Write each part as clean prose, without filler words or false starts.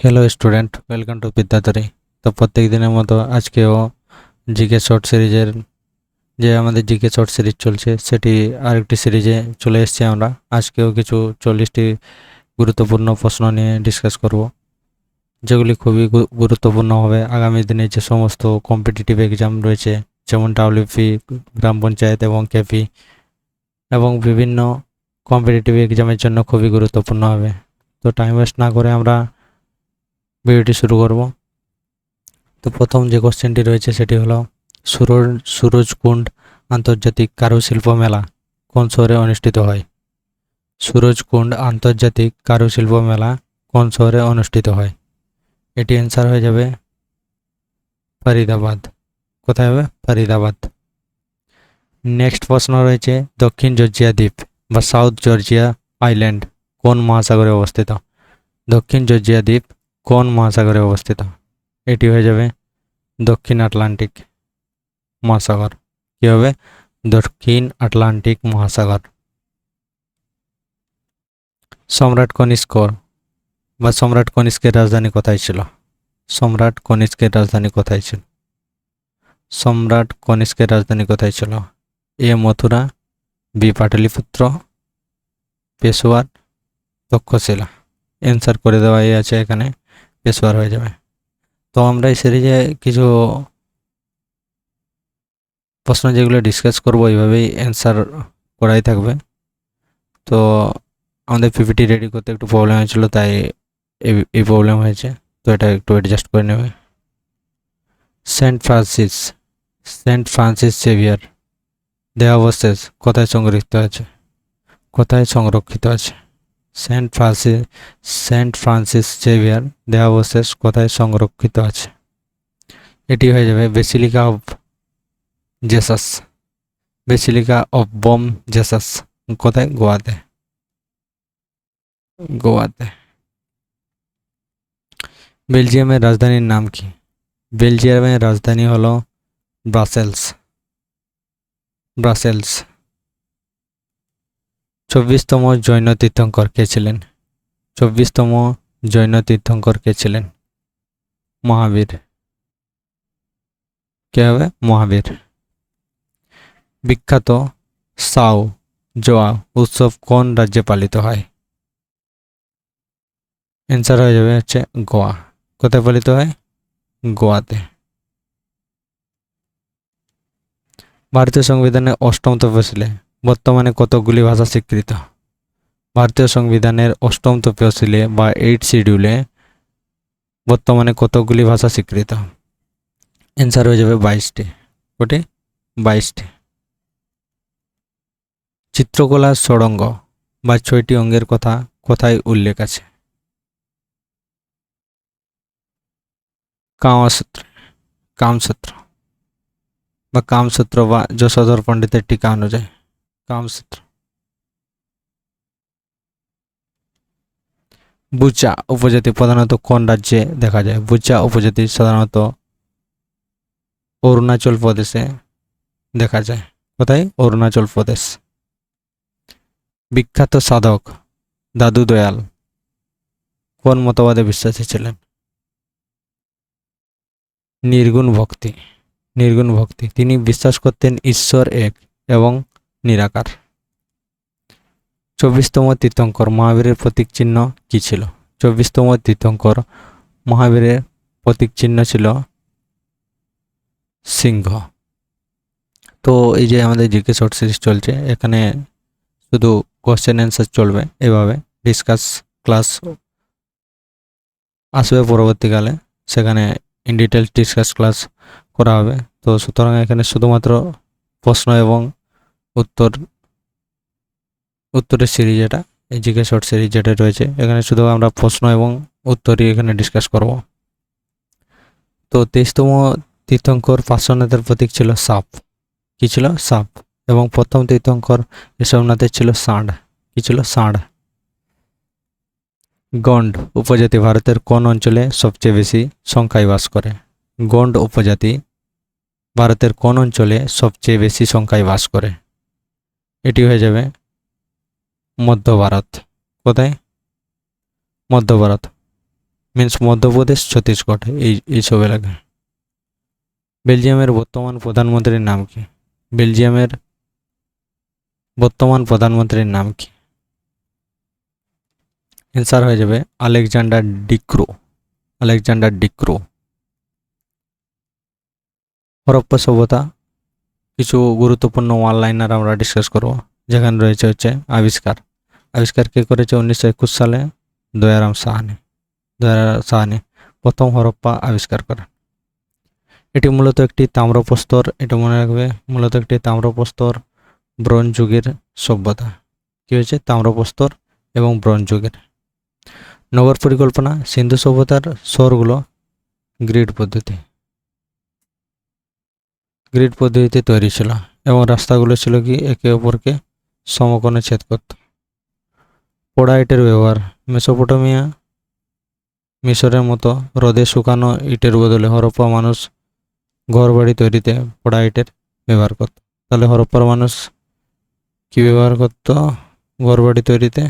Hello student, welcome to Bidyadhari. তো প্রত্যেক দিনের মতো আজকেও জিকে শর্ট সিরিজের আমাদের জিকে শর্ট সিরিজ চলছে সেটি আরেকটি সিরিজে চলে এসেছি আমরা। আজকেও কিছু 40টি গুরুত্বপূর্ণ প্রশ্ন নিয়ে ডিসকাস করব, যেগুলি খুবই গুরুত্বপূর্ণ হবে আগামী দিনে যে সমস্ত কম্পিটিটিভ এক্সাম রয়েছে, যেমন ডাব্লিউপি, গ্রাম পঞ্চায়েত এবং কেপি এবং বিভিন্ন কম্পিটিটিভ এক্সামের জন্য খুবই গুরুত্বপূর্ণ হবে। তো টাইম ওয়েস্ট না করে আমরা ভিডিওটি শুরু করব। তো প্রথম যে কোশ্চেনটি রয়েছে সেটি হলো সুরজকুণ্ড আন্তর্জাতিক কারুশিল্প মেলা কোন শহরে অনুষ্ঠিত হয়? সুরজকুণ্ড আন্তর্জাতিক কারুশিল্প মেলা কোন শহরে অনুষ্ঠিত হয়? এটি অ্যান্সার হয়ে যাবে ফরিদাবাদ। কোথায় হবে? ফরিদাবাদ। নেক্সট প্রশ্ন রয়েছে দক্ষিণ জর্জিয়া দ্বীপ বা সাউথ জর্জিয়া আইল্যান্ড কোন মহাসাগরে অবস্থিত? দক্ষিণ জর্জিয়া দ্বীপ কোন মহাসাগরে অবস্থিত? এটি হয়ে যাবে দক্ষিণ আটলান্টিক মহাসাগর। কি হবে? দক্ষিণ আটলান্টিক মহাসাগর। সম্রাট কনিষ্ক বা সম্রাট কনিষ্কের রাজধানী কোথায় ছিল? সম্রাট কনিষ্কের রাজধানী কোথায় ছিল? সম্রাট কনিষ্কের রাজধানী কোথায় ছিল? এ মথুরা, বি পাটলিপুত্র, পেশোয়ার, তক্ষশিলা। অ্যান্সার করে দেওয়াই আছে এখানে, পেশোয়ার হয়ে যাবে। তো আমরা এই সিরিজে কিছু প্রশ্ন যেগুলো ডিসকাস করবো এইভাবেই অ্যান্সার করাই থাকবে। তো আমাদের পিপিটি রেডি করতে একটু প্রবলেম হয়েছিল, তাই এই প্রবলেম হয়েছে, তো এটা একটু অ্যাডজাস্ট করে নেবে। সেন্ট ফ্রান্সিস জেভিয়ার দেহাবশেষ কোথায় সংরক্ষিত আছে? কোথায় সংরক্ষিত আছে? সেন্ট ফ্রান্সিস জেভিয়ার দেহাবশেষ কোথায় সংরক্ষিত আছে? এটি হয়ে যাবে basilica of Jesus. Basilica of Bom Jesus কোথায়? গোয়াতে। গোয়াতে। বেলজিয়ামের রাজধানীর নাম কি? বেলজিয়ামের রাজধানী হলো ব্রাসেলস। 24তম জৈন তীর্থঙ্কর কে ছিলেন? 24তম জৈন তীর্থঙ্কর কে ছিলেন? মহাবীর। কে হবে? মহাবীর। বিখ্যাত সাও জোয়া উৎসব কোন রাজ্যে পালিত হয়? অ্যান্সার হয়ে যাবে হচ্ছে গোয়া। কোথায় পালিত হয়? গোয়াতে। ভারতীয় সংবিধানের 8ম তফসিলে বর্তমানে কতগুলি ভাষা স্বীকৃত? ভারতীয় সংবিধানের 8ম তফসিলে বা 8 শিডিউলে বর্তমানে কতগুলি ভাষা স্বীকৃত? অ্যান্সার হয়ে যাবে 22টি। কোটি? 22টি। চিত্রকলার ষড়ঙ্গ বা 6টি অঙ্গের কথা কোথায় উল্লেখ আছে? কামসূত্র বা কামসূত্র বা যশোধর পণ্ডিতের টিকা অনুযায়ী কামসূত্র। বুচা উপজাতি প্রধানত কোন রাজ্যে দেখা যায়? বুচা উপজাতি সাধারণত অরুণাচল প্রদেশে দেখা যায়। কোথায়? অরুণাচল প্রদেশ। বিখ্যাত সাধক দাদু দয়াল কোন মতবাদে বিশ্বাসী ছিলেন? নির্গুণ ভক্তি। নির্গুণ ভক্তি। তিনি বিশ্বাস করতেন ঈশ্বর এক এবং নিরাকার। 24তম তীর্থঙ্কর মহাবীরের প্রতীক চিহ্ন কি ছিল? 24তম তীর্থঙ্কর মহাবীরের প্রতীক চিহ্ন ছিল সিংহ। তো এই যে আমাদের জিকে শর্ট সিরিজ চলছে, এখানে শুধু কোশ্চেন অ্যান্সার চলবে, এভাবে ডিসকাস ক্লাস আসবে পরবর্তীকালে, সেখানে ইন ডিটেলস ডিসকাস ক্লাস করা হবে। তো সুতরাং এখানে শুধুমাত্র প্রশ্ন এবং উত্তরের সিরিজ, এটা এই জিকে শর্ট সিরিজ যেটা রয়েছে, এখানে শুধু আমরা প্রশ্ন এবং উত্তরই এখানে ডিসকাস করব। তো 23তম তীর্থঙ্কর পার্শ্বনাথের প্রতীক ছিল সাপ। কি ছিল? সাপ। এবং প্রথম তীর্থঙ্কর ঋষভনাথের ছিল ষাঁড়। কি ছিল? ষাঁড়। গন্ড উপজাতি ভারতের কোন অঞ্চলে সবচেয়ে বেশি সংখ্যায় বাস করে? গন্ড উপজাতি ভারতের কোন অঞ্চলে সবচেয়ে বেশি সংখ্যায় বাস করে? এটি হয়ে যাবে মধ্য ভারত। কোথায়? মধ্য ভারত। মিন্স মধ্যপ্রদেশ, ছত্তিশগড়, এইসব এলাকা। বেলজিয়ামের বর্তমান প্রধানমন্ত্রীর নাম কি? বেলজিয়ামের বর্তমান প্রধানমন্ত্রীর নাম কি? অ্যান্সার হয়ে যাবে আলেকজান্ডার ডিক্রো। আলেকজান্ডার ডিক্রো। হরপ্পা সভ্যতা কিছু গুরুত্বপূর্ণ ওয়ান লাইনার আমরা ডিসকাস করব, যেখানে রয়েছে হচ্ছে আবিষ্কার। আবিষ্কার কে করেছে 1921 সালে? দয়ারাম সাহানি। দয়ারাম সাহানি প্রথম হরপ্পা আবিষ্কার করেন। এটি মূলত একটি তাম্রপ্রস্তর, এটা মনে রাখবে, মূলত একটি তাম্রপ্রস্তর ব্রোঞ্জ যুগের সভ্যতা। কি হয়েছে? তাম্রপ্রস্তর এবং ব্রোঞ্জ যুগের। নগর পরিকল্পনা সিন্ধু সভ্যতার শহরগুলো গ্রিড পদ্ধতি, গ্রিড পদ্ধতিতে তৈরি ছিল এবং রাস্তাগুলো ছিল কি একে অপরকে সমকোণে ছেদ করত। পোড়া ইটের ব্যবহার মেসোপটেমিয়া, মিশরের মতো রোদে শুকানো ইটের বদলে হরপ্পা মানুষ ঘরবাড়ি তৈরিতে পোড়া ইটের ব্যবহার করত। তাহলে হরপ্পার মানুষ কি ব্যবহার করত? ঘরবাড়ি তৈরিতে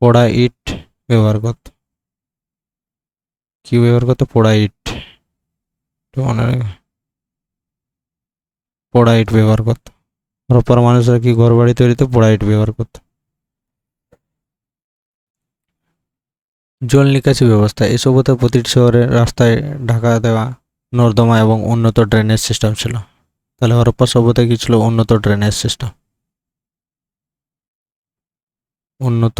পোড়া ইট ব্যবহার করত। কি ব্যবহার করতো? পোড়া ইট। মনে রাখবে, পোড়া ইট ব্যবহার করত। হরপ্পার মানুষরা কি ঘরবাড়ি তৈরিতে পোড়া ইট ব্যবহার করত। জল নিকাশি ব্যবস্থা এই সভ্যতার প্রতিটি শহরে রাস্তায় ঢাকা দেওয়া নর্দমা এবং উন্নত ড্রেনেজ সিস্টেম ছিল। তাহলে হরপ্পা সভ্যতায় কি ছিল? উন্নত ড্রেনেজ সিস্টেম, উন্নত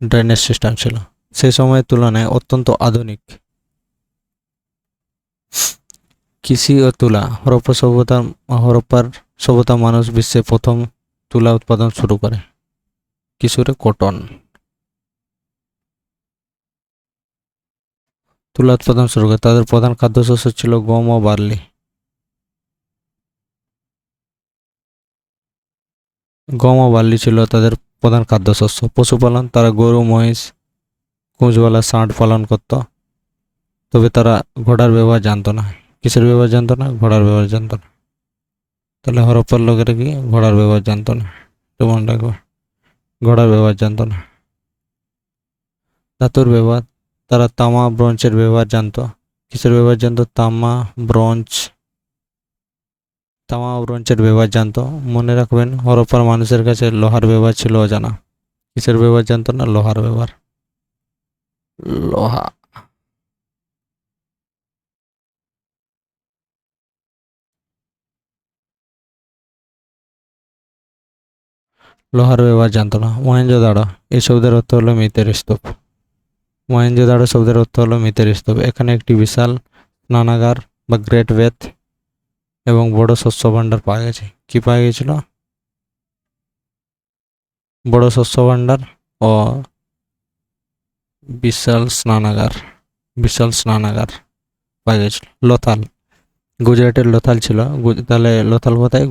ড্রেনেজ সিস্টেম ছিল। সেই সময়ের তুলনায় অত্যন্ত আধুনিক কৃষি ও তুলা। হরপ্পার সভ্যতা মানুষ বিশ্বে প্রথম তুলা উৎপাদন শুরু করে। কিশোরে কটন। তুলা উৎপাদন শুরু করে। তাদের প্রধান খাদ্যশস্য ছিল গম ও বার্লি। গম ও বার্লি ছিল তাদের প্রধান খাদ্যশস্য। পশুপালন, তারা গরু, মহিষ, কুঁজওয়ালা ষাঁড় পালন করত। তবে তারা ঘোড়ার ব্যবহার জানতো না। কিসের ব্যবহার জানতো না? ঘোড়ার ব্যবহার জানতো না। তাহলে হরপ্পার লোকেরা কি ঘোড়ার ব্যবহার জানতো না? মনে রাখবো, ঘোড়ার ব্যবহার জানতো না। ধাতুর ব্যবহার, তারা তামা ব্রোঞ্জের ব্যবহার জানতো। কিসের ব্যবহার জানতো? তামা ব্রোঞ্জের ব্যবহার জানতো। মনে রাখবেন, হরপ্পার মানুষের কাছে লোহার ব্যবহার ছিল অজানা। কিসের ব্যবহার জানতো না? লোহার ব্যবহার। লোহা। লোহার ব্যবহার জানতো না। মহেঞ্জোদাড়ো এই শব্দের অর্থ হলো মৃতের স্তূপ। মহেঞ্জোদাড়ো শব্দের অর্থ হলো মৃতের স্তূপ। এখানে একটি বিশাল স্নানাগার বা গ্রেট বেথ এবং বড় শস্য ভাণ্ডার পাওয়া গেছে। কি পাওয়া গেছিল? বড় শস্য ভাণ্ডার ও বিশাল স্নানাগার পাওয়া গেছিল। লোথাল, গুজরাটের লোথাল ছিল। তাহলে লোথাল কোথায়?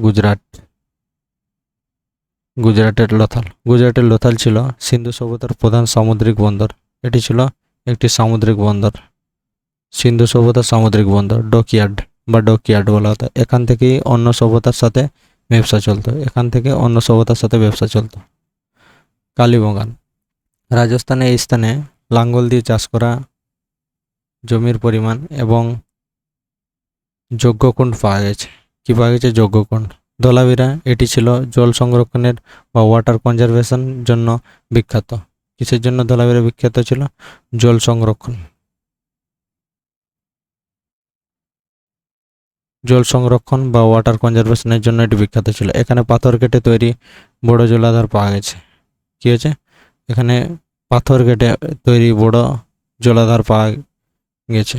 গুজরাটের লোথাল ছিল সিন্ধু সভ্যতার প্রধান সামুদ্রিক বন্দর। এটি ছিল একটি সামুদ্রিক বন্দর। সিন্ধু সভ্যতার সামুদ্রিক বন্দর ডকইয়ার্ড বলা হতো। এখান থেকেই অন্য সভ্যতার সাথে ব্যবসা চলতো। কালীবাগান রাজস্থানে, এই স্থানে লাঙ্গল দিয়ে চাষ করা জমির পরিমাণ এবং যজ্ঞকুণ্ড পাওয়া গেছে। কি পাওয়া গেছে? যজ্ঞকুণ্ড। ধোলাভিরা, এটি ছিল জল সংরক্ষণের বা ওয়াটার কনজারভেশন জন্য বিখ্যাত। কিসের জন্য ধোলাভিরা বিখ্যাত ছিল? জল সংরক্ষণ বা ওয়াটার কনজারভেশনের জন্য এটি বিখ্যাত ছিল। এখানে পাথর কেটে তৈরি বড় জলাধার পাওয়া গেছে। কি হয়েছে? এখানে পাথর কেটে তৈরি বড় জলাধার পাওয়া গেছে।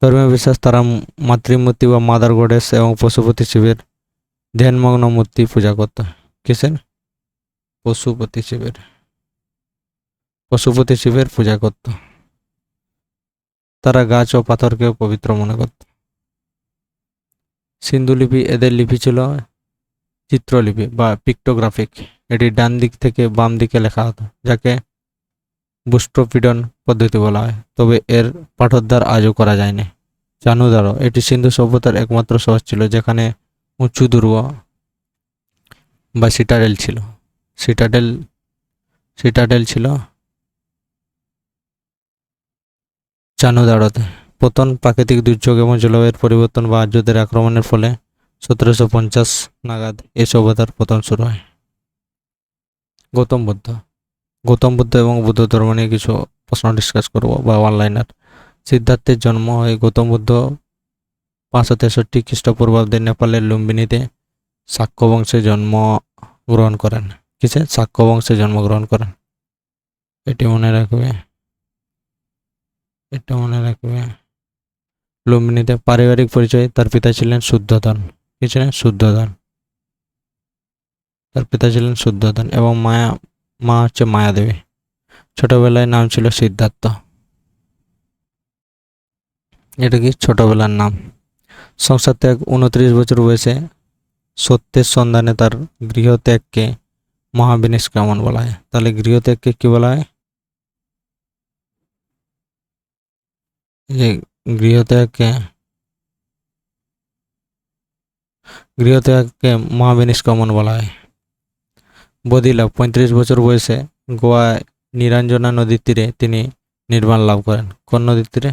ধর্মীয় বিশ্বাস, তারা মাতৃমূর্তি বা মাদার গডেস এবং পশুপতি শিবের ধ্যানমগ্ন মূর্তি পূজা করত। কিসের? পশুপতি শিবের পূজা করত। তারা গাছ ও পাথরকেও পবিত্র মনে করত। সিন্ধুলিপি, এদের লিপি ছিল চিত্রলিপি বা পিক্টোগ্রাফিক। এটি ডান দিক থেকে বাম দিকে লেখা হতো, যাকে বুস্ট্রোপিডন পদ্ধতি বলা হয়। তবে এর পাঠোদ্ধার আজও করা যায়নি। চানুদারো, এটি সিন্ধু সভ্যতার একমাত্র শহর ছিল যেখানে উঁচু দুর্গ বা সিটাডেল ছিল। চানুদাড়তে পতন প্রাকৃতিক দুর্যোগ এবং জলবায়ুর পরিবর্তন বা আর্যদের আক্রমণের ফলে 1750 নাগাদ এই সভ্যতার পতন শুরু হয়। গৌতম বুদ্ধ এবং বুদ্ধ ধর্ম নিয়ে কিছু প্রশ্ন ডিসকাস করব বা অনলাইনার। সিদ্ধার্থের জন্ম হয় গৌতম বুদ্ধ 563 খ্রিস্টপূর্বাব্দে নেপালের লুম্বিনীতে শাক্য বংশে জন্মগ্রহণ করেন। শাক্য বংশে জন্মগ্রহণ করেন। এটি মনে রাখবে। লুম্বিনীতে পারিবারিক পরিচয়, তার পিতা ছিলেন শুদ্ধোধন। তার পিতা ছিলেন শুদ্ধোধন এবং মা হচ্ছে মায়াদেবী। ছোটবেলায় নাম ছিল সিদ্ধার্থ। এটা কি ছোটবেলার নাম। সংসার ত্যাগ 29 বছর বয়সে সত্যের সন্ধানে তার গৃহত্যাগকে মহাবিনিষ্ক্রমণ বলা হয়। তাহলে গৃহত্যাগকে কি বলা হয়? যে গৃহত্যাগকে মহাবিনিষ্ক্রমণ বলা হয়। বোধিলাভ 35 বছর বয়সে গোয়ায় নিরঞ্জনা নদীর তীরে তিনি নির্বাণ লাভ করেন। কোন নদীর তীরে?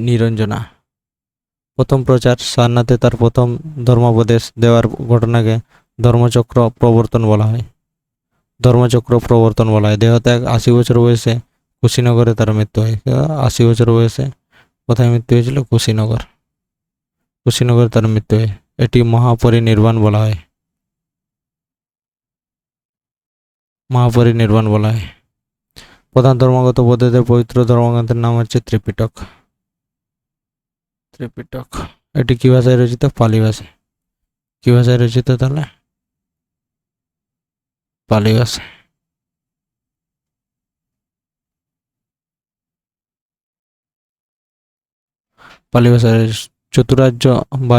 নিরঞ্জনা। প্রথম প্রচার সারনাথে তার প্রথম ধর্মোপদেশ দেওয়ার ঘটনাকে ধর্মচক্র প্রবর্তন বলা হয়। দেহত্যাগ 80 বছর বয়সে কুশীনগরে তার মৃত্যু হয়। 80 বছর বয়সে কোথায় মৃত্যু হয়েছিল? কুশীনগরে তার মৃত্যু হয়। এটি মহাপরিনির্বাণ বলা হয়। প্রধান ধর্মগত বৌদ্ধদের পবিত্র ধর্মগ্রন্থের নাম হচ্ছে ত্রিপিটক। এটি কি ভাষায় রচিত? পালি ভাষায়। কি ভাষায় রচিত? তাহলে পালি ভাষায়।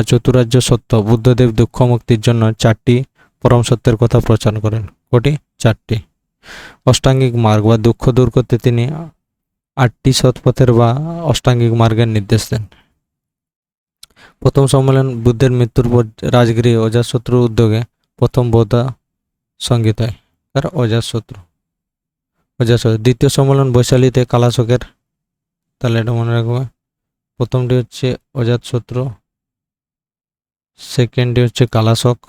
চতুরার্য সত্য। বুদ্ধদেব দুঃখ মুক্তির জন্য 4টি পরম সত্যের কথা প্রচার করেন। কটি? 4টি। অষ্টাঙ্গিক মার্গ বা দুঃখ দূর করতে তিনি 8টি সৎপথের বা অষ্টাঙ্গিক মার্গের নির্দেশ দেন। প্রথম সম্মেলন বুদ্ধের মৃত্যুর পর রাজগৃহে অজাতশত্রুর উদ্যোগে প্রথম বৌদ্ধ সঙ্গীত হয়। অজাতশত্রু। দ্বিতীয় সম্মেলন বৈশালীতে কালাশোকের। তাহলে এটা মনে রাখবে। প্রথমটি হচ্ছে অজাতশত্রু, সেকেন্ডটি হচ্ছে কালাশোক,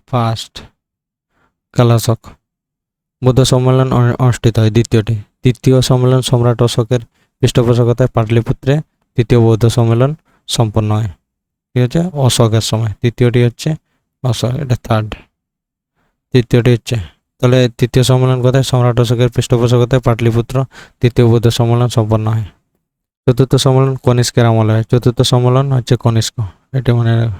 ফার্স্ট কালাশোক। বৌদ্ধ সম্মেলন অনুষ্ঠিত হয় দ্বিতীয়টি। তৃতীয় সম্মেলন সম্রাট অশোকের পৃষ্ঠপোষকতায় পাটলিপুত্রে তৃতীয় বৌদ্ধ সম্মেলন সম্পন্ন হয়। কি হচ্ছে? অশোকের সময়। তৃতীয়টি হচ্ছে অশোক, এটা থার্ড। তৃতীয়টি হচ্ছে, তাহলে তৃতীয় সম্মেলন কোথায়? সম্রাট অশোকের পৃষ্ঠপোষকতায় পাটলিপুত্র তৃতীয় বৌদ্ধ সম্মেলন সম্পন্ন হয়। চতুর্থ সম্মেলন কনিষ্কের আমলে হয়। চতুর্থ সম্মেলন হচ্ছে কনিষ্ক। এটা মনে রাখবে।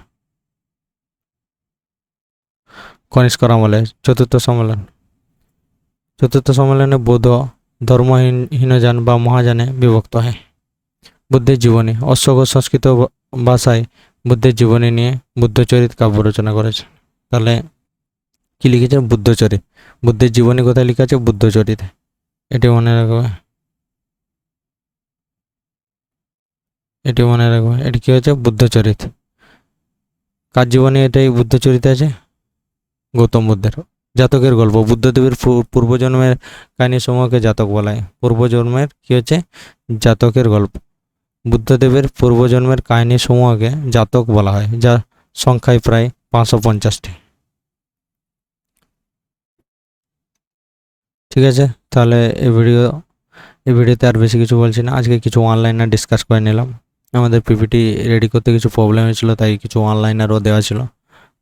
কনিষ্কর আমলে চতুর্থ সম্মেলনে বৌদ্ধ ধর্মহীনযান বা মহাযানে বিভক্ত হয়। বুদ্ধের জীবনী। অশোক সংস্কৃত ভাষায় বুদ্ধের জীবনী নিয়ে বুদ্ধচরিত কাব্য রচনা করেছে। তাহলে কি লিখেছে? বুদ্ধচরিত। বুদ্ধের জীবনী কোথায় লেখা আছে? বুদ্ধচরিত। এটি মনে রাখবে। এটি কি হচ্ছে? বুদ্ধচরিত। কার জীবনী? এটাই বুদ্ধচরিত আছে গৌতম বুদ্ধের। জাতকের গল্প। বুদ্ধদেবের পূর্বজন্মের কাহিনী সমূহকে জাতক বলা হয়। পূর্বজন্মের কি হচ্ছে? জাতকের গল্প। বুদ্ধদেবের পূর্বজন্মের কাহিনী সমূহকে জাতক বলা হয়, যা সংখ্যায় প্রায় 550টি। ঠিক আছে, তাহলে এই ভিডিওতে আর বেশি কিছু বলছি না। আজকে কিছু অনলাইনার ডিসকাস করে নিলাম। আমাদের পিপিটি রেডি করতে কিছু প্রবলেম হয়েছিল, তাই কিছু অনলাইনারও দেওয়া ছিল।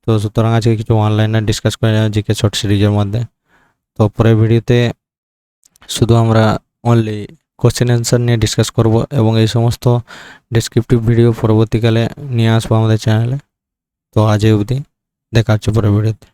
তো সুতরাং আজকে কিছু অনলাইনার ডিসকাস করে নেওয়া জিকে শর্ট সিরিজের মধ্যে। তো পরের ভিডিওতে শুধু আমরা অনলি কোশ্চেন অ্যান্সার নিয়ে ডিসকাস করব এবং এই সমস্ত ডেসক্রিপটিভ ভিডিও পরবর্তীকালে নিয়ে আসবো আমাদের চ্যানেলে। তো আজ এই অবধি, দেখা হচ্ছে পরের ভিডিওতে।